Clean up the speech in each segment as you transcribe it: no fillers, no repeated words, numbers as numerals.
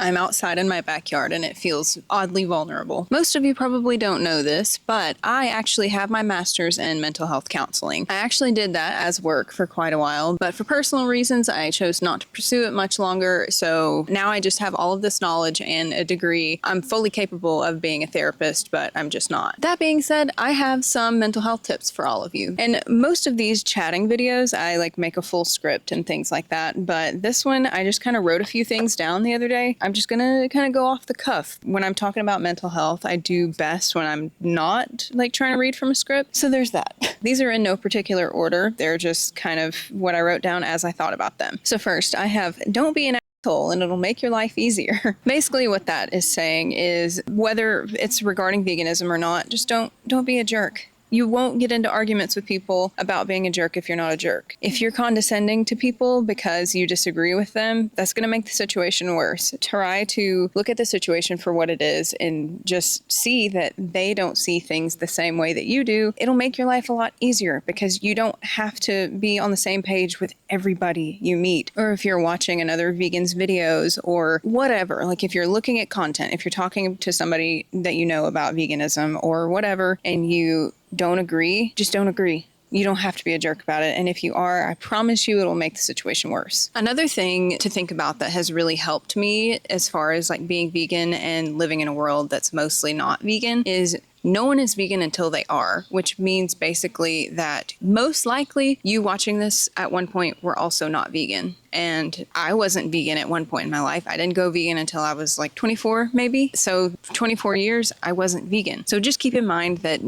I'm outside in my backyard and it feels oddly vulnerable. Most of you probably don't know this, but I actually have my master's in mental health counseling. I actually did that as work for quite a while, but for personal reasons, I chose not to pursue it much longer. So now I just have all of this knowledge and a degree. I'm fully capable of being a therapist, but I'm just not. That being said, I have some mental health tips for all of you. And most of these chatting videos, I make a full script and things like that. But this one, I just kind of wrote a few things down the other day. I'm just gonna kind of go off the cuff. When I'm talking about mental health, I do best when I'm not trying to read from a script. So there's that. These are in no particular order. They're just kind of what I wrote down as I thought about them. So first, I have don't be an asshole and it'll make your life easier. Basically what that is saying is whether it's regarding veganism or not, just don't be a jerk. You won't get into arguments with people about being a jerk if you're not a jerk. If you're condescending to people because you disagree with them, that's going to make the situation worse. Try to look at the situation for what it is and just see that they don't see things the same way that you do. It'll make your life a lot easier because you don't have to be on the same page with everybody you meet. Or if you're watching another vegan's videos or whatever, if you're looking at content, if you're talking to somebody that you know about veganism or whatever, and you don't agree, just don't agree. You don't have to be a jerk about it. And if you are, I promise you it'll make the situation worse. Another thing to think about that has really helped me as far as being vegan and living in a world that's mostly not vegan is no one is vegan until they are, which means basically that most likely you watching this at one point were also not vegan. And I wasn't vegan at one point in my life. I didn't go vegan until I was 24, maybe. So 24 years, I wasn't vegan. So just keep in mind that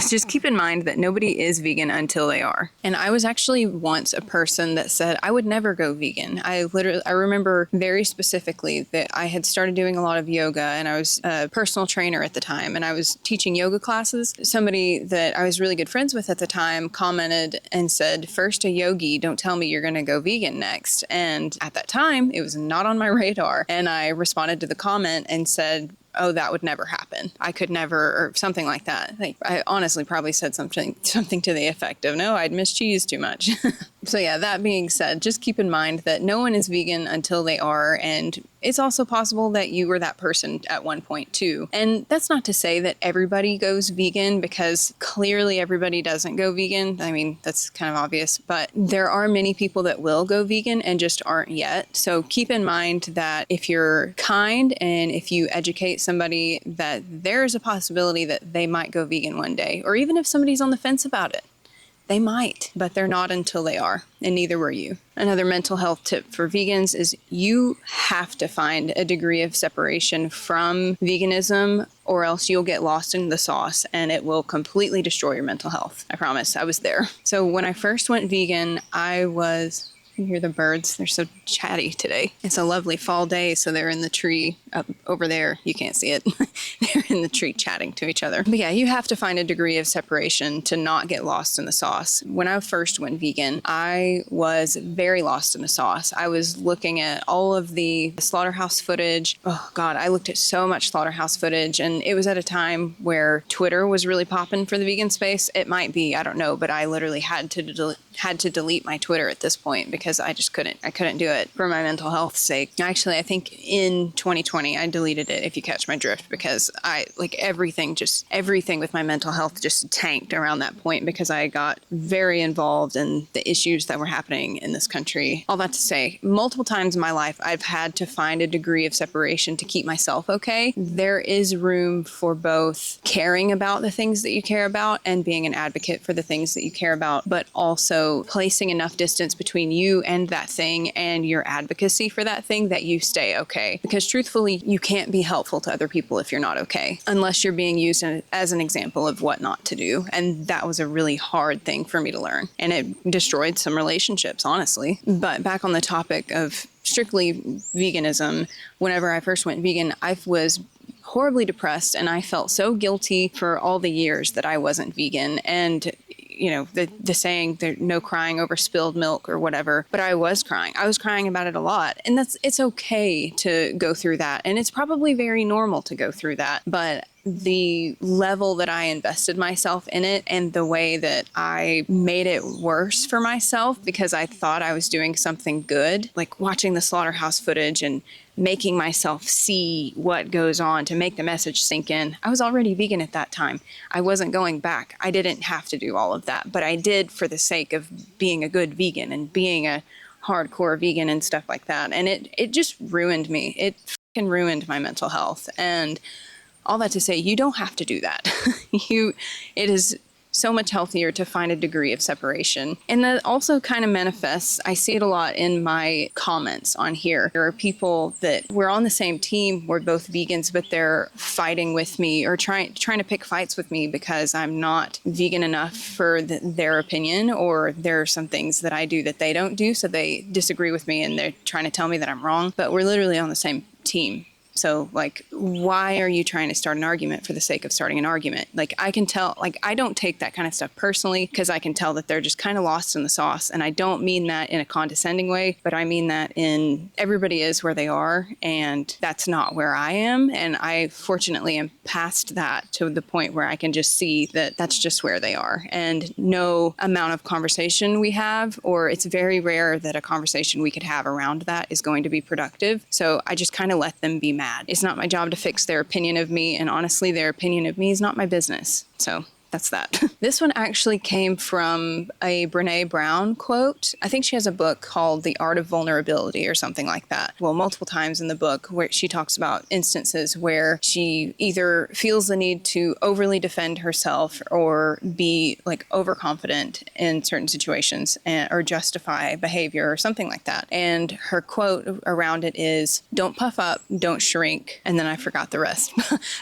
just keep in mind that nobody is vegan until they are. And I was actually once a person that said I would never go vegan. I remember very specifically that I had started doing a lot of yoga and I was a personal trainer at the time and I was teaching yoga classes. Somebody that I was really good friends with at the time commented and said, "First a yogi, don't tell me you're going to go vegan next." And at that time, it was not on my radar. And I responded to the comment and said, "Oh, that would never happen. I could never," or something like that. I honestly probably said something to the effect of, "No, I'd miss cheese too much." So yeah, that being said, just keep in mind that no one is vegan until they are, and it's also possible that you were that person at one point too. And that's not to say that everybody goes vegan, because clearly everybody doesn't go vegan. I mean, that's kind of obvious, but there are many people that will go vegan and just aren't yet. So keep in mind that if you're kind and if you educate somebody, that there's a possibility that they might go vegan one day, or even if somebody's on the fence about it. They might, but they're not until they are, and neither were you. Another mental health tip for vegans is you have to find a degree of separation from veganism, or else you'll get lost in the sauce and it will completely destroy your mental health. I promise, I was there. So when I first went vegan, you hear the birds, they're so chatty today. It's a lovely fall day, so they're in the tree up over there. You can't see it. They're in the tree chatting to each other. But yeah, you have to find a degree of separation to not get lost in the sauce. When I first went vegan, I was very lost in the sauce. I was looking at all of the slaughterhouse footage. Oh God, I looked at so much slaughterhouse footage, and it was at a time where Twitter was really popping for the vegan space. It might be, I don't know, but I literally had to delete my Twitter at this point because I just couldn't do it for my mental health's sake. Actually, I think in 2020 I deleted it, if you catch my drift, because everything with my mental health just tanked around that point because I got very involved in the issues that were happening in this country. All that to say, multiple times in my life I've had to find a degree of separation to keep myself okay. There is room for both caring about the things that you care about and being an advocate for the things that you care about, but also placing enough distance between you and that thing and your advocacy for that thing that you stay okay. Because truthfully, you can't be helpful to other people if you're not okay, unless you're being used as an example of what not to do. And that was a really hard thing for me to learn. And it destroyed some relationships, honestly. But back on the topic of strictly veganism, whenever I first went vegan, I was horribly depressed and I felt so guilty for all the years that I wasn't vegan. And the saying, there's no crying over spilled milk or whatever, but I was crying. I was crying about it a lot. And it's okay to go through that. And it's probably very normal to go through that. But the level that I invested myself in it and the way that I made it worse for myself because I thought I was doing something good, like watching the slaughterhouse footage and making myself see what goes on to make the message sink in. I was already vegan at that time. I wasn't going back. I didn't have to do all of that, but I did for the sake of being a good vegan and being a hardcore vegan and stuff like that. And it just ruined me. It fucking ruined my mental health. And all that to say, you don't have to do that. It is so much healthier to find a degree of separation. And that also kind of manifests, I see it a lot in my comments on here. There are people that we're on the same team, we're both vegans, but they're fighting with me or trying to pick fights with me because I'm not vegan enough for their opinion, or there are some things that I do that they don't do, so they disagree with me and they're trying to tell me that I'm wrong, but we're literally on the same team. So, like, why are you trying to start an argument for the sake of starting an argument? Like, I can tell, like, I don't take that kind of stuff personally because I can tell that they're just kind of lost in the sauce. And I don't mean that in a condescending way, but I mean that in everybody is where they are. And that's not where I am. And I fortunately am past that to the point where I can just see that that's just where they are. And no amount of conversation we have, or it's very rare that a conversation we could have around that is going to be productive. So I just kind of let them be mad. It's not my job to fix their opinion of me, and honestly, their opinion of me is not my business. So that's that. This one actually came from a Brene Brown quote. I think she has a book called The Art of Vulnerability or something like that. Well, multiple times in the book where she talks about instances where she either feels the need to overly defend herself or be like overconfident in certain situations or justify behavior or something like that. And her quote around it is, "Don't puff up, don't shrink." And then I forgot the rest,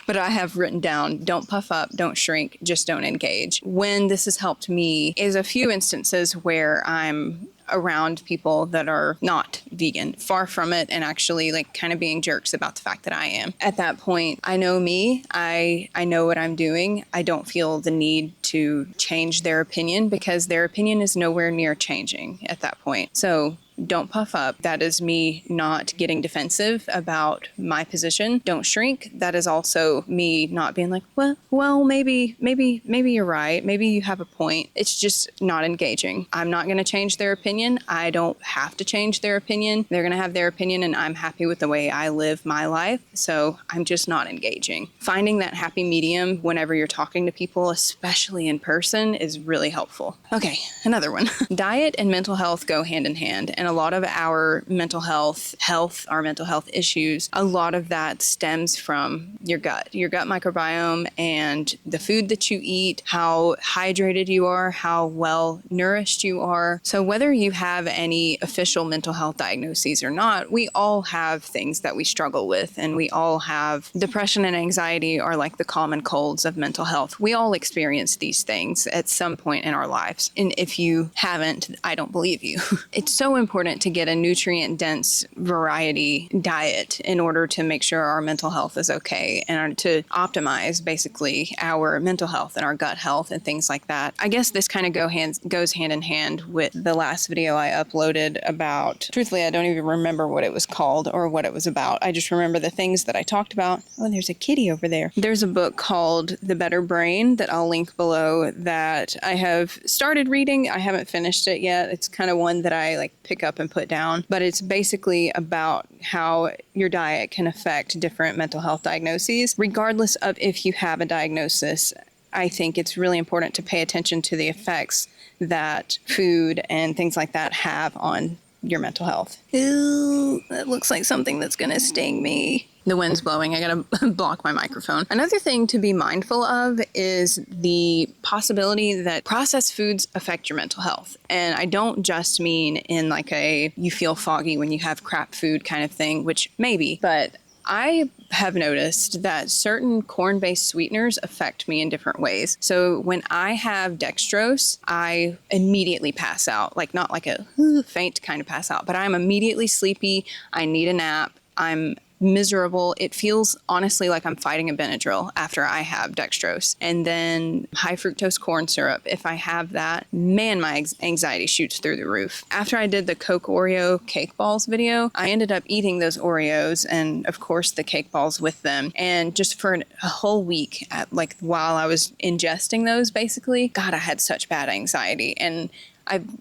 but I have written down, "Don't puff up, don't shrink, just don't engage." When this has helped me is a few instances where I'm around people that are not vegan, far from it, and actually like kind of being jerks about the fact that I am. At that point, I know me, I know what I'm doing. I don't feel the need to change their opinion because their opinion is nowhere near changing at that point. So don't puff up. That is me not getting defensive about my position. Don't shrink. That is also me not being like, well, maybe you're right. Maybe you have a point. It's just not engaging. I'm not going to change their opinion. I don't have to change their opinion. They're going to have their opinion, and I'm happy with the way I live my life. So I'm just not engaging. Finding that happy medium whenever you're talking to people, especially in person, is really helpful. Okay, another one. Diet and mental health go hand in hand. And a lot of our mental health, our mental health issues, a lot of that stems from your gut microbiome and the food that you eat, how hydrated you are, how well nourished you are. So whether you have any official mental health diagnoses or not, we all have things that we struggle with, and we all have depression and anxiety are like the common colds of mental health. We all experience these things at some point in our lives. And if you haven't, I don't believe you. It's so important to get a nutrient-dense variety diet in order to make sure our mental health is okay and to optimize basically our mental health and our gut health and things like that. I guess this kind of goes hand in hand with the last video I uploaded about, truthfully, I don't even remember what it was called or what it was about. I just remember the things that I talked about. Oh, there's a kitty over there. There's a book called The Better Brain that I'll link below that I have started reading. I haven't finished it yet. It's kind of one that I like pick up and put down, but it's basically about how your diet can affect different mental health diagnoses. Regardless of if you have a diagnosis, I think it's really important to pay attention to the effects that food and things like that have on your mental health. Ooh, that looks like something that's gonna sting me. The wind's blowing. I gotta block my microphone. Another thing to be mindful of is the possibility that processed foods affect your mental health. And I don't just mean in like a you feel foggy when you have crap food kind of thing, which maybe, but I have noticed that certain corn-based sweeteners affect me in different ways. So when I have dextrose, I immediately pass out, like not like a faint kind of pass out, but I'm immediately sleepy. I need a nap. I'm miserable. It feels honestly like I'm fighting a Benadryl after I have dextrose. And then high fructose corn syrup, if I have that, man, my anxiety shoots through the roof. After I did the Coke Oreo cake balls video, I ended up eating those Oreos and of course the cake balls with them. And just for a whole week, while I was ingesting those basically, God, I had such bad anxiety. And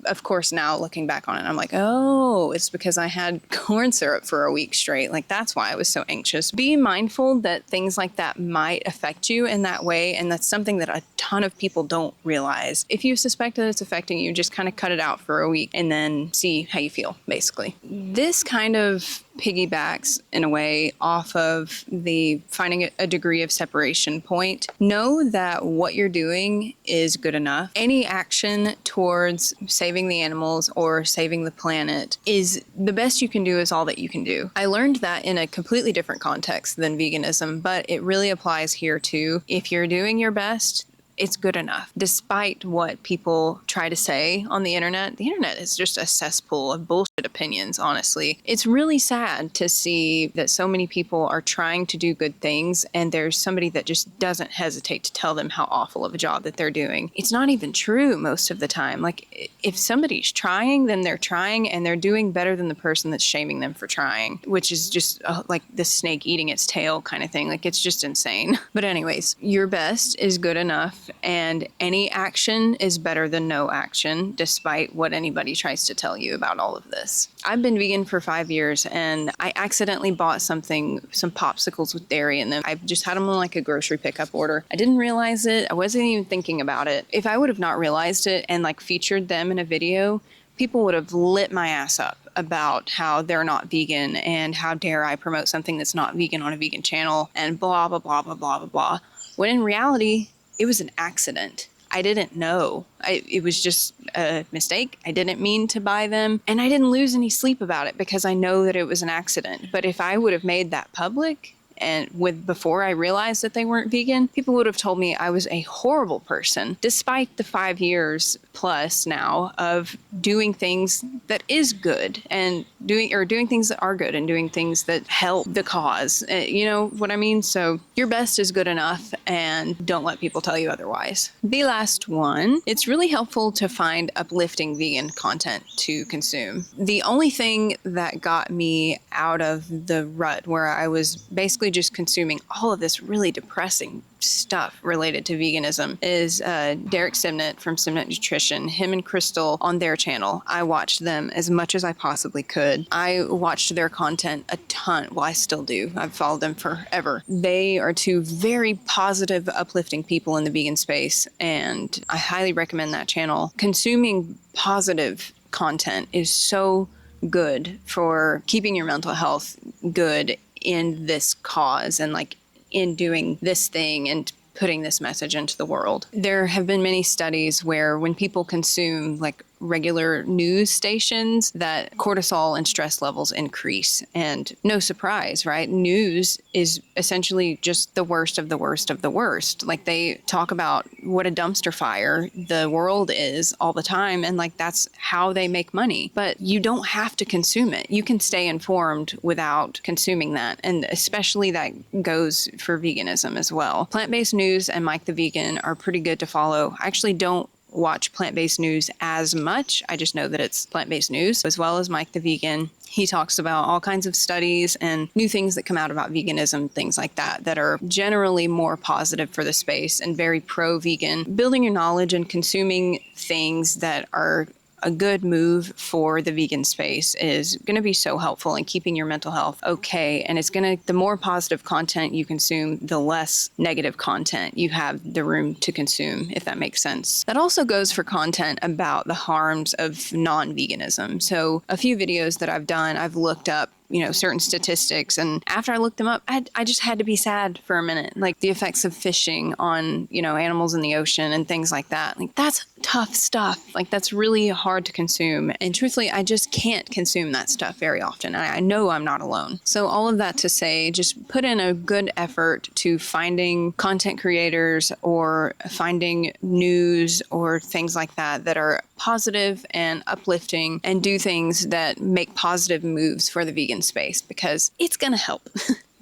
Of course, now looking back on it, I'm like, oh, it's because I had corn syrup for a week straight. Like, that's why I was so anxious. Be mindful that things like that might affect you in that way. And that's something that a ton of people don't realize. If you suspect that it's affecting you, just kind of cut it out for a week and then see how you feel, basically. This kind of piggybacks in a way off of the finding a degree of separation point. Know that what you're doing is good enough. Any action towards saving the animals or saving the planet is the best you can do, is all that you can do. I learned that in a completely different context than veganism, but it really applies here too. If you're doing your best, it's good enough. Despite what people try to say on the internet is just a cesspool of bullshit opinions, honestly. It's really sad to see that so many people are trying to do good things and there's somebody that just doesn't hesitate to tell them how awful of a job that they're doing. It's not even true most of the time. Like, if somebody's trying, then they're trying and they're doing better than the person that's shaming them for trying, which is just like the snake eating its tail kind of thing. Like, it's just insane. But anyways, your best is good enough. And any action is better than no action, despite what anybody tries to tell you about all of this. I've been vegan for 5 years and I accidentally bought some popsicles with dairy in them. I just had them on like a grocery pickup order. I didn't realize it. I wasn't even thinking about it. If I would have not realized it and like featured them in a video, people would have lit my ass up about how they're not vegan and how dare I promote something that's not vegan on a vegan channel and blah, blah, blah, blah, blah, blah, blah. When in reality, it was an accident. I didn't know. It was just a mistake. I didn't mean to buy them. And I didn't lose any sleep about it because I know that it was an accident. But if I would have made that public, and before I realized that they weren't vegan, people would have told me I was a horrible person, despite the 5 years plus now of doing things that is good and doing things that are good and doing things that help the cause. You know what I mean? So your best is good enough and don't let people tell you otherwise. The last one, it's really helpful to find uplifting vegan content to consume. The only thing that got me out of the rut where I was basically just consuming all of this really depressing stuff related to veganism is Derek Simnett from Simnett Nutrition. Him and Crystal on their channel. I watched them as much as I possibly could. I watched their content a ton. Well, I still do. I've followed them forever. They are two very positive, uplifting people in the vegan space, and I highly recommend that channel. Consuming positive content is so good for keeping your mental health good in this cause and like in doing this thing and putting this message into the world. There have been many studies where when people consume like regular news stations, that cortisol and stress levels increase. And no surprise, right? News is essentially just the worst of the worst of the worst. Like, they talk about what a dumpster fire the world is all the time, and like that's how they make money. But you don't have to consume it. You can stay informed without consuming that. And especially that goes for veganism as well. Plant-based news and Mike the Vegan are pretty good to follow. I actually don't watch plant-based news as much. I just know that it's plant-based news, as well as Mike the Vegan. He talks about all kinds of studies and new things that come out about veganism, things like that, that are generally more positive for the space and very pro-vegan. Building your knowledge and consuming things that are a good move for the vegan space is going to be so helpful in keeping your mental health okay. And it's going to, the more positive content you consume, the less negative content you have the room to consume, if that makes sense. That also goes for content about the harms of non-veganism. So a few videos that I've done, I've looked up certain statistics. And after I looked them up, I just had to be sad for a minute. Like the effects of fishing on, animals in the ocean and things like that. Like, that's tough stuff. Like, that's really hard to consume. And truthfully, I just can't consume that stuff very often. And I know I'm not alone. So all of that to say, just put in a good effort to finding content creators or finding news or things like that that are positive and uplifting, and do things that make positive moves for the vegan space, because it's going to help.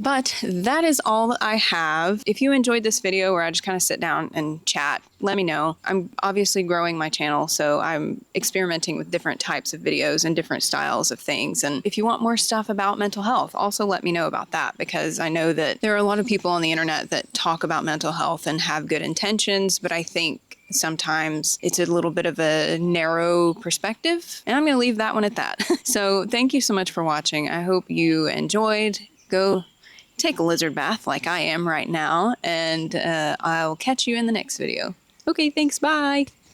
But that is all that I have. If you enjoyed this video where I just kind of sit down and chat, let me know. I'm obviously growing my channel, so I'm experimenting with different types of videos and different styles of things. And if you want more stuff about mental health, also let me know about that, because I know that there are a lot of people on the internet that talk about mental health and have good intentions, but I think sometimes it's a little bit of a narrow perspective, and I'm going to leave that one at that. So thank you so much for watching. I hope you enjoyed. Go take a lizard bath like I am right now, and I'll catch you in the next video. Okay, thanks, bye!